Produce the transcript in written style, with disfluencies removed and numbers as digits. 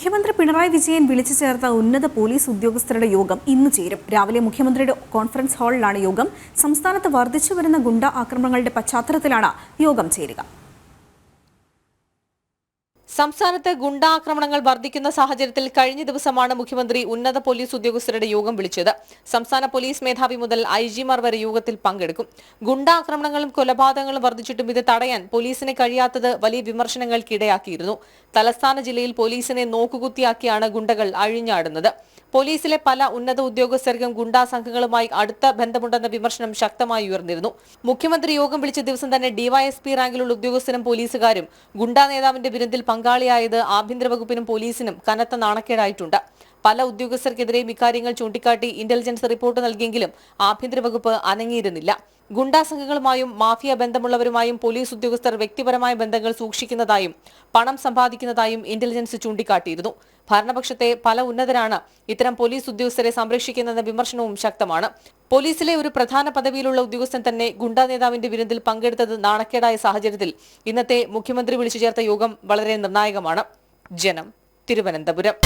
മുഖ്യമന്ത്രി പിണറായി വിജയൻ വിളിച്ചു ചേർത്ത ഉന്നത പോലീസ് ഉദ്യോഗസ്ഥരുടെ യോഗം ഇന്ന് ചേരും. രാവിലെ മുഖ്യമന്ത്രിയുടെ കോൺഫറൻസ് ഹാളിലാണ് യോഗം. സംസ്ഥാനത്ത് വർദ്ധിച്ചുവരുന്ന ഗുണ്ട ആക്രമണങ്ങളുടെ പശ്ചാത്തലത്തിലാണ് യോഗം ചേരുക. സംസ്ഥാനത്ത് ഗുണ്ടാക്രമണങ്ങൾ വർദ്ധിക്കുന്ന സാഹചര്യത്തിൽ കഴിഞ്ഞ ദിവസമാണ് മുഖ്യമന്ത്രി ഉന്നത പോലീസ് ഉദ്യോഗസ്ഥരുടെ യോഗം വിളിച്ചത്. സംസ്ഥാന പോലീസ് മേധാവി മുതൽ ഐജിമാർ വരെ യോഗത്തിൽ പങ്കെടുക്കും. ഗുണ്ടാക്രമണങ്ങളും കൊലപാതകങ്ങളും വർദ്ധിച്ചിട്ടും ഇത് തടയാൻ പോലീസിന് കഴിയാത്തത് വലിയ വിമർശനങ്ങൾക്കിടയാക്കിയിരുന്നു. തലസ്ഥാന ജില്ലയിൽ പോലീസിനെ നോക്കുകുത്തിയാക്കിയാണ് ഗുണ്ടകൾ അഴിഞ്ഞാടുന്നത്. പോലീസിലെ പല ഉന്നത ഉദ്യോഗസ്ഥർക്കും ഗുണ്ടാ സംഘങ്ങളുമായി അടുത്ത ബന്ധമുണ്ടെന്ന വിമർശനം ശക്തമായി ഉയർന്നിരുന്നു. മുഖ്യമന്ത്രി യോഗം വിളിച്ച ദിവസം തന്നെ ഡിവൈഎസ്പി റാങ്കിലുള്ള ഉദ്യോഗസ്ഥരും പോലീസുകാരും ഗുണ്ടാ നേതാവിന്റെ വിരുന്നിൽ പങ്കാളിയായത് ആഭ്യന്തര വകുപ്പിനും പോലീസിനും കനത്ത നാണക്കേടായിട്ടുണ്ട്. പല ഉദ്യോഗസ്ഥർക്കെതിരെയും ഇക്കാര്യങ്ങൾ ചൂണ്ടിക്കാട്ടി ഇന്റലിജൻസ് റിപ്പോർട്ട് നൽകിയെങ്കിലും ആഭ്യന്തര വകുപ്പ് അനങ്ങിയിരുന്നില്ല. ഗുണ്ടാ സംഘങ്ങളുമായും മാഫിയ ബന്ധമുള്ളവരുമായും പോലീസ് ഉദ്യോഗസ്ഥർ വ്യക്തിപരമായ ബന്ധങ്ങൾ സൂക്ഷിക്കുന്നതായും പണം സമ്പാദിക്കുന്നതായും ഇന്റലിജൻസ് ചൂണ്ടിക്കാട്ടിയിരുന്നു. ഭരണപക്ഷത്തെ പല ഉന്നതരാണ് ഇത്തരം പോലീസ് ഉദ്യോഗസ്ഥരെ സംരക്ഷിക്കുന്നതെന്ന വിമർശനവും ശക്തമാണ്. പോലീസിലെ ഒരു പ്രധാന പദവിയിലുള്ള ഉദ്യോഗസ്ഥൻ തന്നെ ഗുണ്ടാ നേതാവിന്റെ വിരുന്നിൽ പങ്കെടുത്തത് നാണക്കേടായ സാഹചര്യത്തിൽ ഇന്നത്തെ മുഖ്യമന്ത്രി വിളിച്ചു ചേർത്ത യോഗം വളരെ നിർണായകമാണ്. ജനം, തിരുവനന്തപുരം.